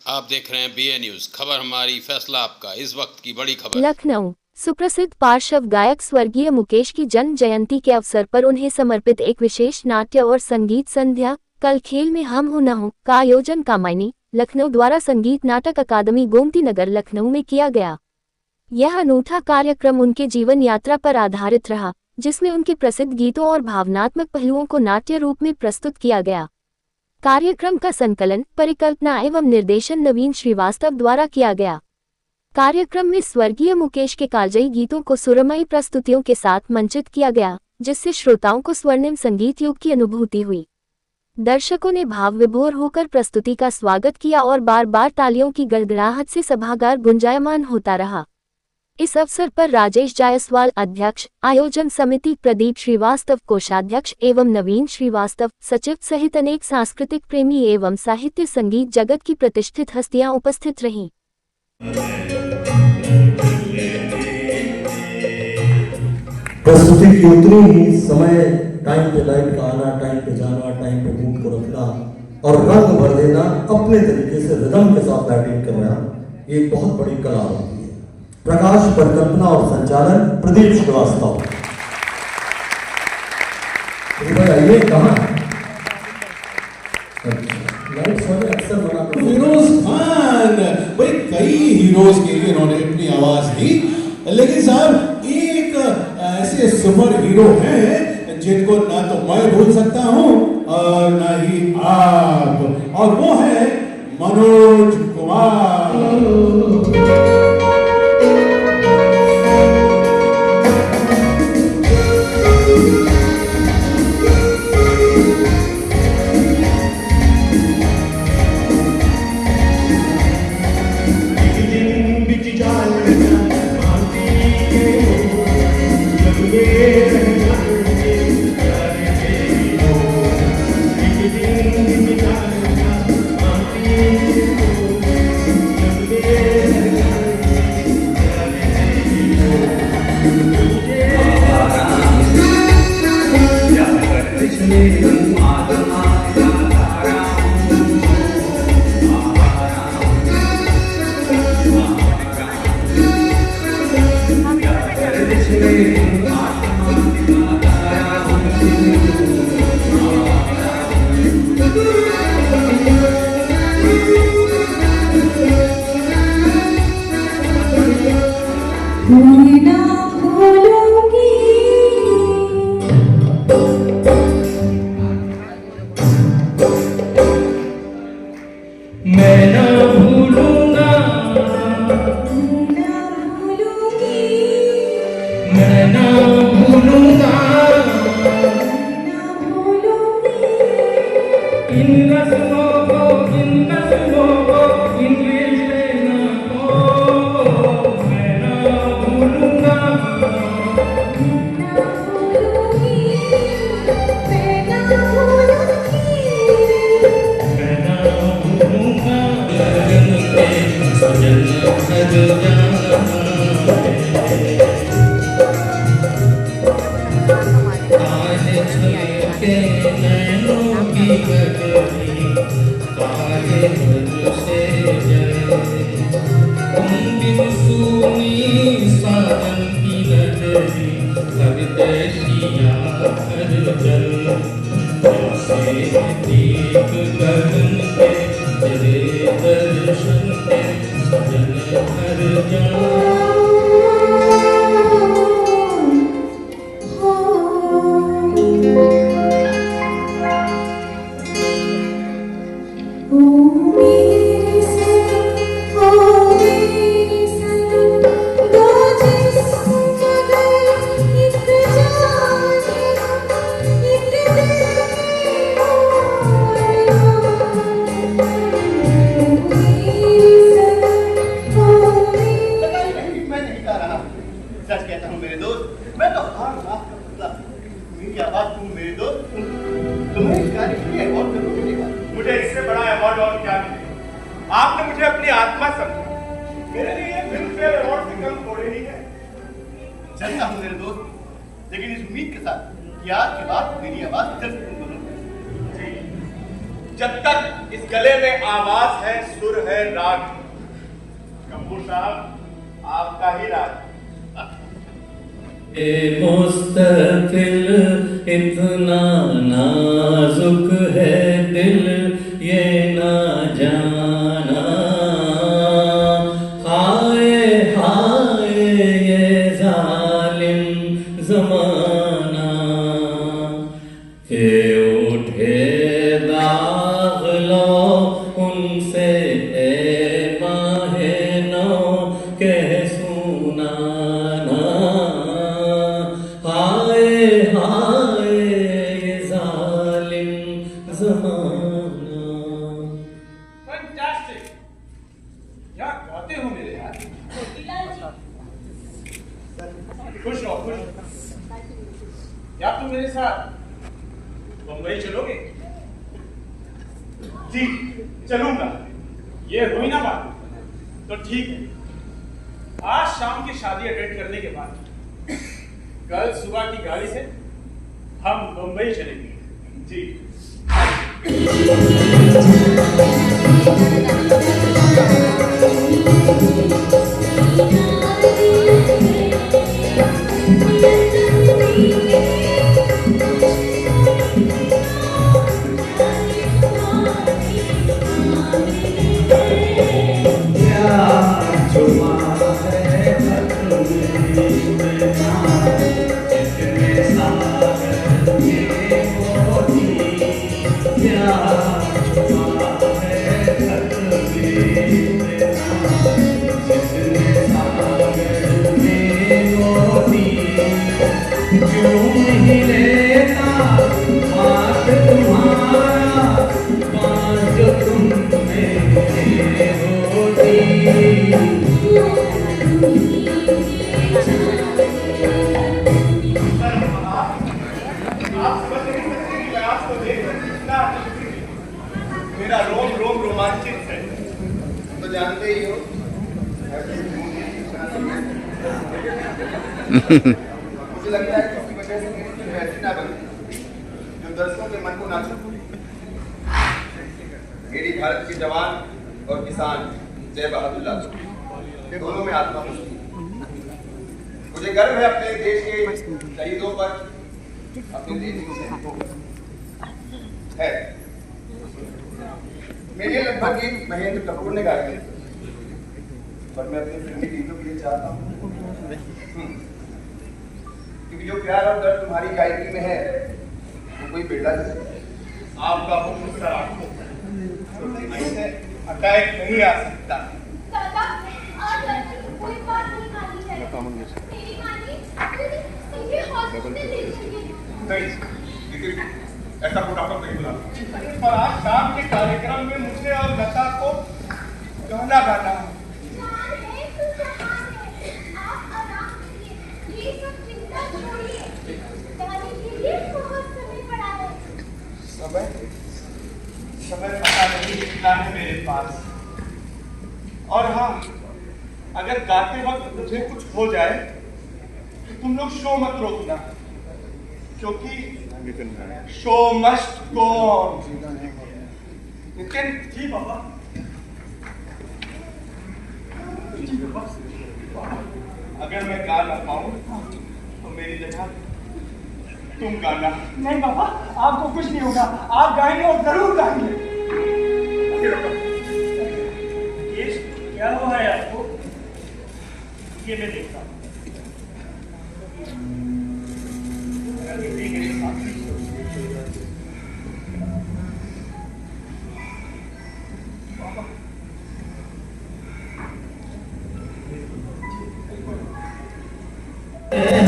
आप देख रहे हैं BA न्यूज, खबर हमारी फैसला आपका। इस वक्त की बड़ी खबर। लखनऊ सुप्रसिद्ध पार्श्व गायक स्वर्गीय मुकेश की जन्म जयंती के अवसर पर उन्हें समर्पित एक विशेष नाट्य और संगीत संध्या कल खेल में हम हो न हो का आयोजन कामायनी लखनऊ द्वारा संगीत नाटक अकादमी गोमती नगर लखनऊ में किया गया। यह अनूठा कार्यक्रम उनके जीवन यात्रा पर आधारित रहा, जिसमें उनके प्रसिद्ध गीतों और भावनात्मक पहलुओं को नाट्य रूप में प्रस्तुत किया गया। कार्यक्रम का संकलन, परिकल्पना एवं निर्देशन नवीन श्रीवास्तव द्वारा किया गया। कार्यक्रम में स्वर्गीय मुकेश के कालजयी गीतों को सुरमयी प्रस्तुतियों के साथ मंचित किया गया, जिससे श्रोताओं को स्वर्णिम संगीत युग की अनुभूति हुई। दर्शकों ने भाव विभोर होकर प्रस्तुति का स्वागत किया और बार बार तालियों की गड़गड़ाहट से सभागार गुंजायमान होता रहा। इस अवसर पर राजेश जायसवाल अध्यक्ष, आयोजन समिति प्रदीप श्रीवास्तव कोषाध्यक्ष एवं नवीन श्रीवास्तव सचिव सहित अनेक सांस्कृतिक प्रेमी एवं साहित्य संगीत जगत की प्रतिष्ठित हस्तियां उपस्थित रहीं। प्रस्तुति की उतनी ही समय टाइम पे लाइट का आना, टाइम पे जाना, टाइम पे मूड को रखना और रंग भर देना, अपने तरीके से रिदम के साथ लाइटिंग करना, ये एक बहुत बड़ी कला होती है। प्रकाश, परिकल्पना और संचालन प्रदीप श्रीवास्तव। आइए कहाँ अक्सर बना हीरोज खान, भाई कई हीरोज के लिए इन्होंने अपनी आवाज दी, लेकिन साहब एक ऐसे सुपर हीरो हैं जिनको ना तो मैं भूल सकता हूं और ना ही आप, और वो है मनोज कुमार। मुझे इससे बड़ा अवार्ड और क्या मिलेगा? आपने मुझे अपनी आत्मा समझा। मेरे लिए ये फिल्म फेयर अवार्ड से कम थोड़े ही है। चलता हूँ मेरे दोस्त, लेकिन इस उम्मीद के साथ कि आज के बाद मेरी आवाज जल्द सुन। जब तक इस गले में आवाज है, सुर है, राग। कपूर साहब, आपका ही राग। ए मुस्तकिल इतना नाजुक है दिल ये ना जाना, हाय हाय ये जालिम ज़माना, के उठे दाग लो उनसे ए माहे नौ कह सुनाना, हाय हाय ये जालिम ज़माना। फैंटास्टिक, क्या गाते हो मेरे यार। खुश रहो, खुश। क्या तुम मेरे साथ बम्बई चलोगे? जी चलूंगा। ये हुई ना बात तो ठीक है। आज शाम की शादी अटेंड करने के बाद कल सुबह की गाड़ी से हम बम्बई चलेंगे। जी मेरा रोम रोम रोमांचित है। तो जानते ही हो मुझे लगता है किसी वजह से मेरी फिल्म ऐसी ना बनी जो दर्शकों के मन को ना छू। मेरी भारत के जवान और किसान जय बहादुर के दोनों में आत्मा मुझकी। मुझे गर्व है अपने देश के शहीदों पर, अपने देश के सैनिकों पर है। मेरे लगभग गीत महेंद्र कपूर ने गाए थे, पर मैं अपने फिल्मी गीतों के लिए चाहता हूँ क्योंकि जो प्यार और दर्द तुम्हारी गायकी में है वो कोई बेटा नहीं। आपका हुक्म सर आपको ऐसे अटैक नहीं आ सकता। दादा, आज ऐसी कोई बात नहीं मानी है। मेरी मानी मुझे हॉस्पिटल ले जाइए। नहीं, लेकिन ऐसा फटाफट नहीं बुला। पर आज शाम के कार्यक्रम में मुझे और लता को गाना गाना है। जान है तो जहान है। आप आराम करिए, ये सब चिंता छोड़िए। गाने के लिए बहुत समय पड़ा है। समय पता नहीं कितना है मेरे पास। और हाँ, अगर गाते वक्त मुझे कुछ हो जाए तो तुम लोग शो मत रोकना, क्योंकि शो मस्ट गो ऑन। लेकिन जी बाबा, अगर मैं गा ना पाऊं तो मेरी जगह तुम गाना। नहीं बाबा, आपको कुछ नहीं होगा। आप गाएंगे और जरूर गाएंगे। ये क्या हुआ है आपको? ये मैं देखता हूँ।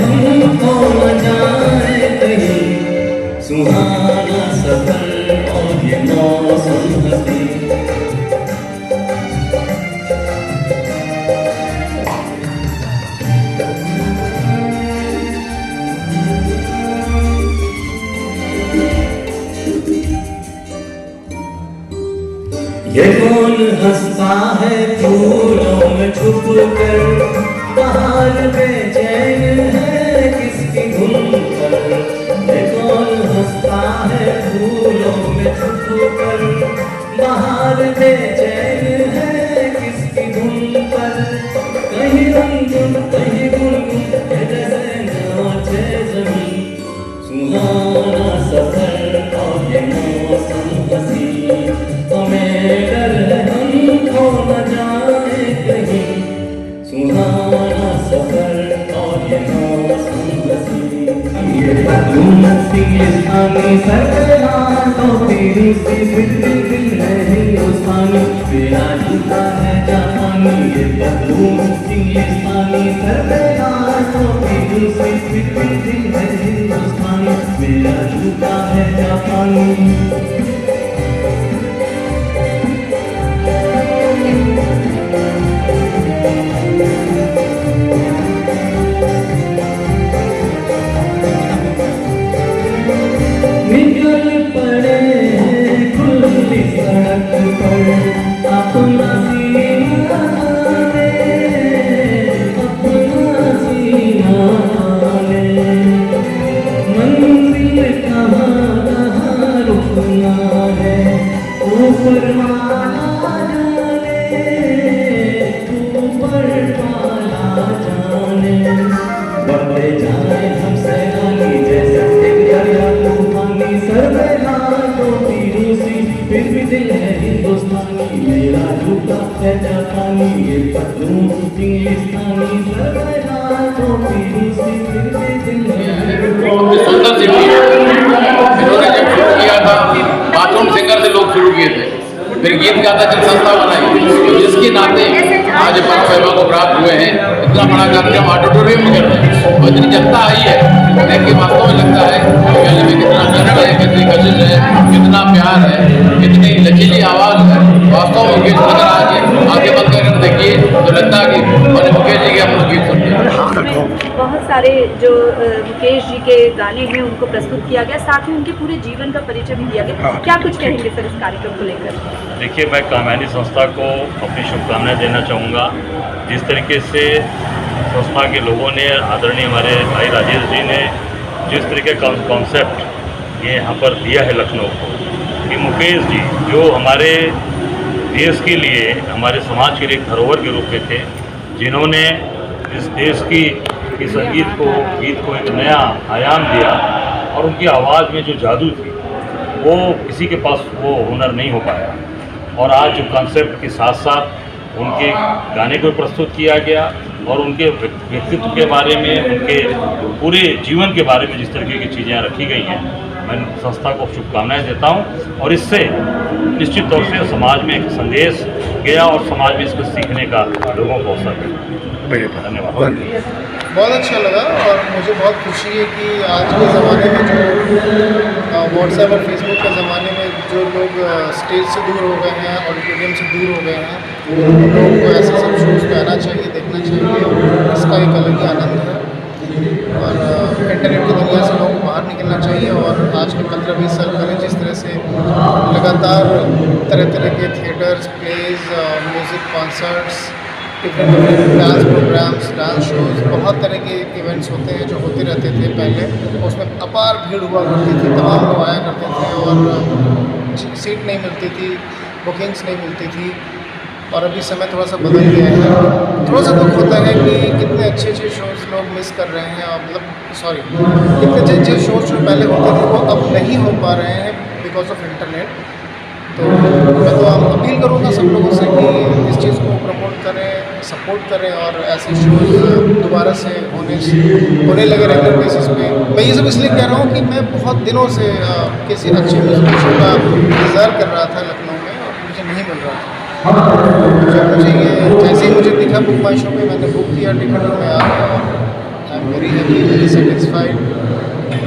हमको न जाए कहीं सुहाना सफर और ये मौसम हसी, ये कौन हंसता है फूलों में छुप कर, बाहर बेचैन है किसकी धुन पर। ये कौन हंसता है फूलों में छुप कर, हाल बेचैन है किसकी धुन पर, कहीं गुनगुन कहीं गुनगुन है जैसे नाचे ज़मीं। सुहाना सफर और ये मौसम हंसी, हमें डर है हम खो न जाए कहीं। सुहाना सफर और ये मौसम हंसी, ये पतलून इंग्लिस्तानी सर पे हाथों तेरी सी फिर दिल है हिंदुस्तानी, मेरा जूता है जापानी। ये पतलून इंग्लिस्तानी सर पे हाथों तेरी सी फिर दिल है हिंदुस्तानी, मेरा जूता है जापानी। निकल पड़े खुली सड़क पर अपना सीना ताने, मंजिल कहाँ रुकना है ऊपर वाला जाने, ऊपर वाला जाने। बढ़ते जाए हम सैलानी जैसे सर पे हाथों की रूसी फिर भी दिल है हिंदुस्तानी, मेरा जूता है जापानी। ये पतलून इंग्लिस्तानी सर पे हाथों की रूसी फिर भी दिल है। सुंदर सी थी, इन्होंने जब शुरू किया था बाथरूम सिंगर से लोग शुरू किए थे, फिर गीत गाता जब संस्था बनाई, तो जिसके नाते आज परम वैभव को प्राप्त हुए हैं। इतना बड़ा कार्यक्रम ऑडिटोरियम में कर रहे हैं और इतनी जनता आई है, देख के वास्तव में लगता है कहने में कितना कष्ट है, कितनी कशिश है, कितना प्यार है, कितनी लचीली आवाज़ है। वास्तव में मुकेश नगर आके आगे बंद कर देखिए तो लगता है कि मैंने मुकेश जी के हम लोग गीत सुनते हैं। बहुत सारे जो मुकेश जी के गाने हैं उनको प्रस्तुत किया गया, साथ ही उनके पूरे जीवन का परिचय भी दिया गया। क्या कुछ कहेंगे सर इस कार्यक्रम को लेकर? देखिए, मैं कामयानी संस्था को अपनी शुभकामनाएं देना चाहूँगा। जिस तरीके से संस्था के लोगों ने, आदरणीय हमारे भाई राजेश जी ने जिस तरीके का कॉन्सेप्ट ये यहाँ पर दिया है लखनऊ को, कि मुकेश जी जो हमारे देश के लिए, हमारे समाज के लिए एक धरोहर के रूप में थे, जिन्होंने इस देश की संगीत को एक नया आयाम दिया, और उनकी आवाज़ में जो जादू थी वो किसी के पास वो हुनर नहीं हो पाया। और आज जो कॉन्सेप्ट के साथ साथ उनके गाने को प्रस्तुत किया गया और उनके व्यक्तित्व के बारे में, उनके पूरे जीवन के बारे में जिस तरीके की चीज़ें रखी गई हैं, मैं संस्था को शुभकामनाएं देता हूं। और इससे निश्चित तौर से समाज में एक संदेश गया और समाज में इसको सीखने का लोगों को अवसर मिला। धन्यवाद। बहुत अच्छा लगा और मुझे बहुत खुशी है कि आज के ज़माने में जो व्हाट्सएप और फेसबुक के ज़माने में जो लोग स्टेज से दूर हो गए हैं, ऑडिटोरियम से दूर हो गए हैं, उन लोगों को ऐसे सब शोज़ पे आना चाहिए, देखना चाहिए। इसका एक अलग ही आनंद है और इंटरनेट की दुनिया से लोगों को बाहर निकलना चाहिए। और आज के 15-20 साल पहले जिस तरह से लगातार तरह तरह के theatres, plays, music concerts, different dance programmes, dance shows, बहुत तरह के इवेंट्स होते हैं जो होते रहते थे पहले, उसमें अपार भीड़ हुआ करती थी, तमाम लोग आया करते थे और सीट नहीं मिलती थी, बुकिंग्स नहीं मिलती थी। और अभी समय थोड़ा सा बदल गया है। थोड़ा सा दुख होता है कि कितने अच्छे अच्छे शोज़ लोग मिस कर रहे हैं, कितने अच्छे अच्छे शोज़ जो पहले होते थे वो अब नहीं हो पा रहे हैं बिकॉज ऑफ इंटरनेट। तो मैं तो अपील करूँगा सब लोगों से कि इस चीज़ को प्रमोट करें, सपोर्ट करें और ऐसे शोज़ दोबारा से होने लगे रेगुलर बेसिस पे। मैं ये सब इसलिए कह रहा हूँ कि मैं बहुत दिनों से किसी अच्छे म्यूजिक शो का इंतज़ार कर रहा था लखनऊ में और मुझे नहीं मिल रहा था। जब मुझे ये जैसे ही मुझे दिखा बुक माई शो में, मैंने बुक किया टिकट और मैं आ गया और I am very happy, very satisfied.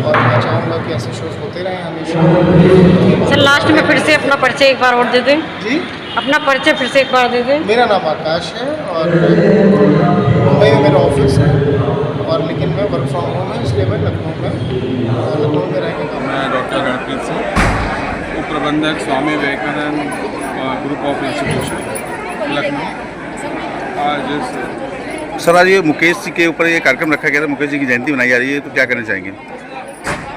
और मैं चाहूँगा कि ऐसे शोज़ होते रहें हमेशा। सर लास्ट में फिर से अपना परिचय एक बार और दे दें। जी, अपना परिचय फिर से एक बार दे दें। मेरा नाम आकाश है और मुंबई में मेरा ऑफिस है और लेकिन मैं वर्क फ्रॉम होम है, इसलिए मैं लखनऊ में रहने का। मैं डॉक्टर रणप्रीत सिंह, उप प्रबंधक Swami Vivekanand group of institution Lucknow. आज सर आज ये मुकेश जी के ऊपर ये कार्यक्रम रखा गया था, मुकेश जी की जयंती मनाई जा रही है, तो क्या कहना चाहेंगे?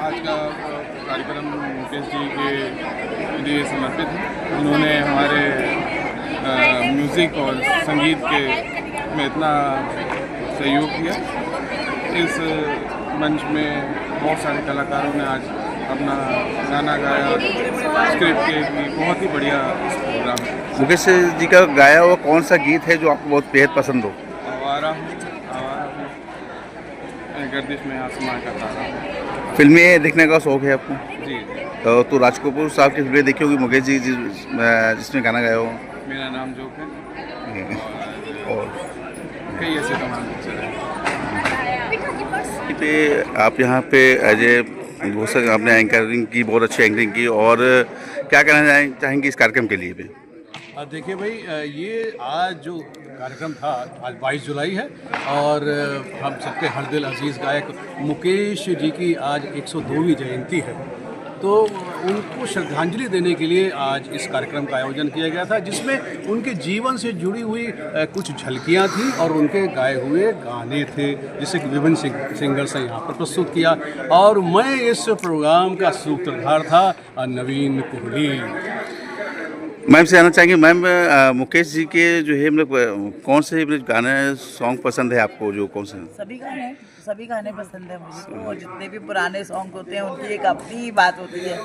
आज का कार्यक्रम मुकेश जी के लिए समर्पित है। उन्होंने हमारे म्यूज़िक और संगीत के में इतना सहयोग किया। इस मंच में बहुत सारे कलाकारों ने आज अपना गाना गाया, स्क्रिप्ट के भी बहुत ही बढ़िया प्रोग्राम। मुकेश जी का गाया हुआ कौन सा गीत है जो आपको बहुत बेहद पसंद हो? आवारा हूँ, गर्दिश में आसमां का तारा हूँ। फिल्में देखने का शौक है आपको? जी। तो राज कपूर साहब की फिल्में देखी होगी, मुकेश जी जिसमें गाना गाया हो? मेरा नाम जोक है और कई ऐसे तमाम पिक्चर हैं। पे आप यहाँ पे एज ए बहुत सारे आपने एंकरिंग की, बहुत अच्छी एंकरिंग की, और क्या कहना चाहेंगे इस कार्यक्रम के लिए भी? देखिए भाई, ये आज जो कार्यक्रम था, आज 22 जुलाई है और हम सबके हरदिल अजीज़ गायक मुकेश जी की आज 102वीं जयंती है। तो उनको श्रद्धांजलि देने के लिए आज इस कार्यक्रम का आयोजन किया गया था, जिसमें उनके जीवन से जुड़ी हुई कुछ झलकियां थी और उनके गाए हुए गाने थे, जिसे विभिन्न सिंगर्स ने यहाँ पर प्रस्तुत किया। और मैं इस प्रोग्राम का सूत्रधार था नवीन कोहली। मैम से जानना चाहेंगे, मैम मुकेश जी के जो है मतलब कौन से गाने सॉन्ग पसंद है आपको? जो कौन से? सभी गाने पसंद है मुझे तो, और जितने भी पुराने सॉन्ग होते हैं उनकी एक अपनी ही बात होती है।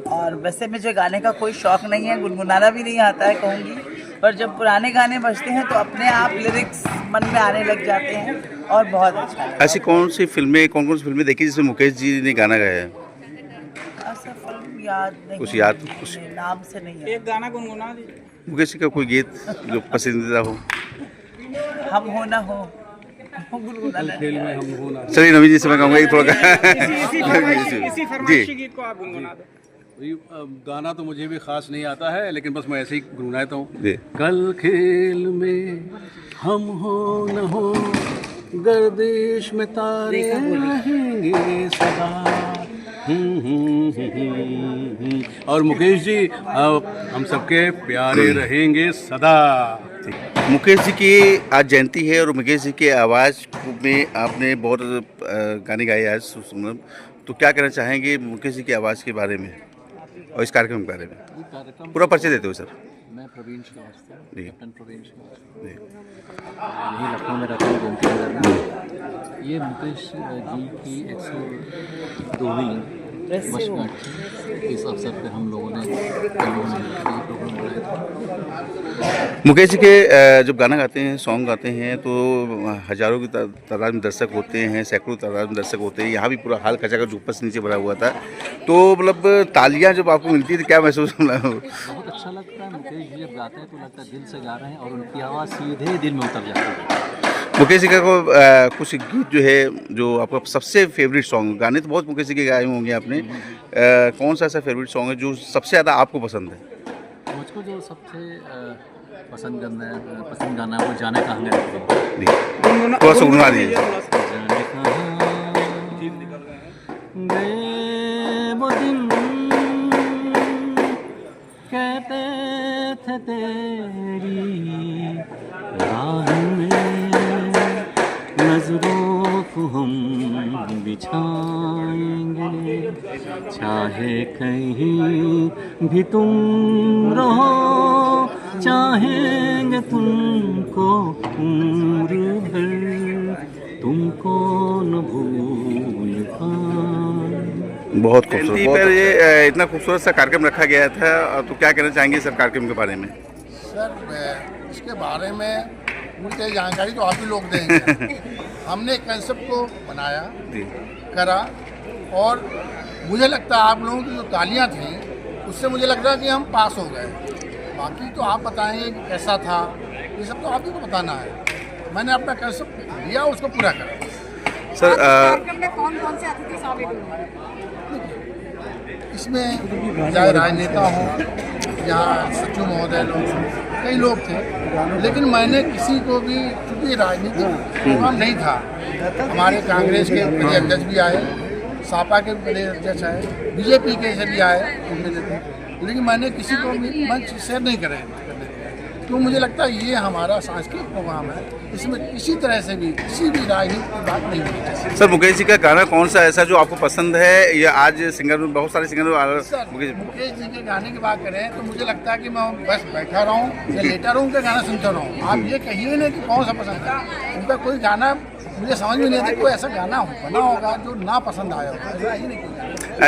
और वैसे मुझे गाने का कोई शौक नहीं है, गुनगुनाना भी नहीं आता है कहूँगी, पर जब पुराने गाने बजते हैं तो अपने आप लिरिक्स मन में आने लग जाते हैं और बहुत अच्छा है। ऐसी कौन सी फिल्में देखी जिसमें मुकेश जी ने गाना गाया है? याद नहीं, कुछ याद नाम से नहीं है। एक गाना गुनगुना दीजिए मुकेश का कोई गीत जो पसंदीदा हो। हम हो ना हो, खेल में हम हो ना। चलिए नवीन जी से मैं कहूँगा एक थोड़ा इसी फरमाइशी गीत को आप गुनगुना दो। गाना तो मुझे भी खास नहीं आता है, लेकिन बस मैं ऐसे ही गुनगुनाता हूँ। कल खेल में हम हो न हो, गर्दिश में तारे रहेंगे सदा। और मुकेश जी हम सबके प्यारे रहेंगे सदा। मुकेश जी की आज जयंती है और मुकेश जी के आवाज़ में आपने बहुत गाने गाए आज, तो क्या कहना चाहेंगे मुकेश जी की आवाज़ के बारे में और इस कार्यक्रम के बारे में? पूरा परिचय देते हो सर। मैं प्रवीण श्रीवास्तव, कैप्टन प्रवीण श्रीवास्तव, यही लखनऊ में रहता हूँ 2000 में। ये मुकेश जी की 102वीं वर्षगांठ इस अवसर पर हम लोगों ने प्रोग्राम बनाया था। मुकेश जी के जब गाना गाते हैं, सॉन्ग गाते हैं, तो हज़ारों की तादाद में दर्शक होते हैं, सैकड़ों तादाद में दर्शक होते हैं। यहाँ भी पूरा हाल खचा कर ऊपर से नीचे भरा हुआ था, तो मतलब तालियां जब आपको मिलती है तो क्या महसूस होना? बहुत अच्छा लगता है। मुकेश जी जब गाते हैं तो लगता है दिल से गा रहे हैं और उनकी आवाज़ सीधे दिल में उतर जाती है। मुकेश जी का कुछ गीत जो है जो आपका सबसे फेवरेट सॉन्ग, गाने तो बहुत मुकेश जी के गाए होंगे आपने, कौन सा ऐसा फेवरेट सॉन्ग है जो सबसे ज़्यादा आपको पसंद है? मुझको जो सबसे पसंद गाना है वो जाने कहाँ गए। थोड़ा सा गुनगुना दीजिए। वो दिन कहते थे तेरी राह में नजरों को हम बिछाएंगे, चाहे कहीं भी तुम रहो, चाहेंगे तुमको उम्र भर, तुमको न भूल पाए। बहुत खूबसूरत। पर ये इतना खूबसूरत सा कार्यक्रम रखा गया था, तो क्या कहना चाहेंगे सर कार्यक्रम के बारे में? सर इसके बारे में मुझे जानकारी तो आप ही लोग देंगे। हमने कंसेप्ट को बनाया, करा, और मुझे लगता है आप लोगों की जो तालियां थी उससे मुझे लग रहा है कि हम पास हो गए। बाकी तो आप बताएंगे कि कैसा था, ये सब तो आप ही को बताना है। मैंने अपना कंसेप्ट दिया, उसको पूरा करा। सर कौन कौन से अतिथि शामिल हुए? इसमें चाहे राजनेता हों या सचिव महोदय लोग, कई लोग थे, लेकिन मैंने किसी को भी, क्योंकि राजनीतिक प्रोग्राम नहीं था, हमारे कांग्रेस के प्रदेश अध्यक्ष भी आए, सापा के प्रदेश अध्यक्ष आए, बीजेपी के से भी आए, लेकिन मैंने किसी को भी मंच शेयर नहीं करे। तो मुझे लगता है ये हमारा सांस्कृतिक प्रोग्राम है, इसमें किसी तरह से भी किसी भी राजनीति की बात नहीं होती। सर मुकेश जी का गाना कौन सा ऐसा जो आपको पसंद है, या आज सिंगर में बहुत सारे सिंगर मुकेश जी के गाने की बात करें तो मुझे लगता है कि मैं बस बैठा रहूं या लेटा रहूं, उनका गाना सुनता रहूं। आप ये कहिए ना कि कौन सा पसंद है, उनका कोई गाना मुझे समझ में नहीं आता कोई ऐसा गाना बना होगा जो ना पसंद आया होगा, ऐसा ही नहीं।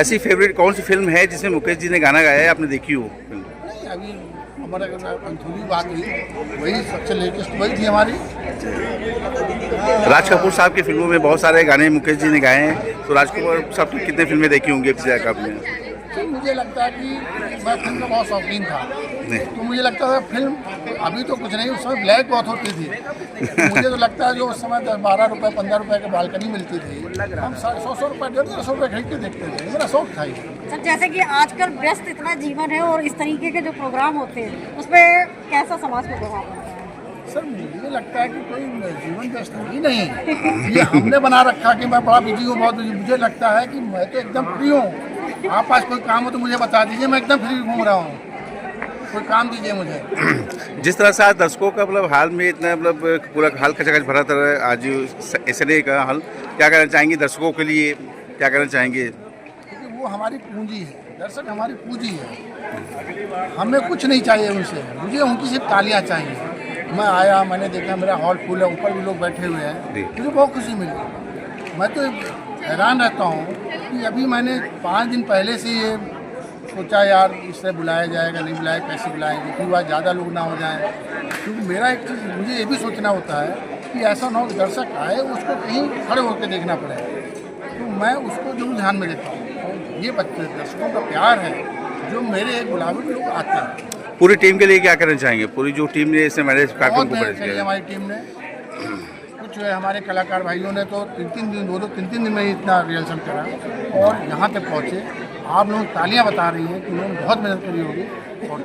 ऐसी फेवरेट कौन सी फिल्म है जिसमें मुकेश जी ने गाना गाया है, आपने देखी हो? नहीं, अभी हमारे अंथोली बात हुई, वही सबसे लेटेस्ट वही थी हमारी। राज कपूर साहब की फिल्मों में बहुत सारे गाने मुकेश जी ने गाए हैं, तो राज कपूर साहब की कितने फिल्में देखी होंगी पिछले आपने? तो मुझे लगता है कि मैं फिल्म का बहुत शौकीन था, तो मुझे लगता था फिल्म अभी तो कुछ नहीं, उस समय ब्लैक बहुत होती थी, तो मुझे तो लगता है जो उस समय 12 रुपये 15 रुपये की बालकनी मिलती थी, हम 100 रुपये 150 रुपये खरीद के देखते थे, मेरा शौक था ये। सर जैसे कि आजकल व्यस्त इतना जीवन है और इस तरीके के जो प्रोग्राम होते हैं उस पर कैसा समाज को प्रभाव पड़ता है? सर मुझे लगता है कि कोई जीवन व्यस्त ही नहीं है, ये हमने बना रखा कि मैं बड़ा बिजी हूँ, बहुत बिजी। मुझे लगता है कि मैं तो एकदम फ्री हूँ, आप पास कोई काम हो तो मुझे बता दीजिए, मैं एकदम फ्री घूम रहा हूँ, कोई काम दीजिए मुझे। जिस तरह से आज दर्शकों का मतलब हाल में इतना मतलब पूरा हाल खचाखच भरा था आज SNA का हाल, क्या कहना चाहेंगे दर्शकों के लिए, क्या कहना चाहेंगे? क्योंकि वो हमारी पूंजी है, दर्शक हमारी पूंजी है, हमें कुछ नहीं चाहिए उनसे, मुझे उनकी सिर्फ तालियां चाहिए। मैं आया, मैंने देखा मेरा हॉल फुल है, ऊपर भी लोग बैठे हुए हैं, मुझे बहुत खुशी मिली। मैं तो हैरान रहता हूँ कि अभी मैंने 5 दिन पहले से ये सोचा यार इससे बुलाया जाएगा नहीं बुलाया, कैसे बुलाएंगे, फिर वह ज़्यादा लोग ना हो जाएं, क्योंकि मेरा एक चीज़ मुझे ये भी सोचना होता है कि ऐसा ना हो कि दर्शक आए उसको कहीं खड़े होकर देखना पड़े, तो मैं उसको जरूर ध्यान में देता हूँ। ये बच्चे दर्शकों का प्यार है जो मेरे एक बुलावे लोग आते हैं। पूरी टीम के लिए क्या करना चाहेंगे? पूरी जो टीम ने इसे मैनेज कार्यक्रम को मैनेज किया हमारी टीम ने, कुछ हमारे कलाकार भाइयों ने तो 3-3 दिन में ही इतना रिहर्सल करा और यहाँ तक पहुँचे। आप लोग तालियां बता रही हैं कि उन्होंने बहुत मेहनत करी होगी और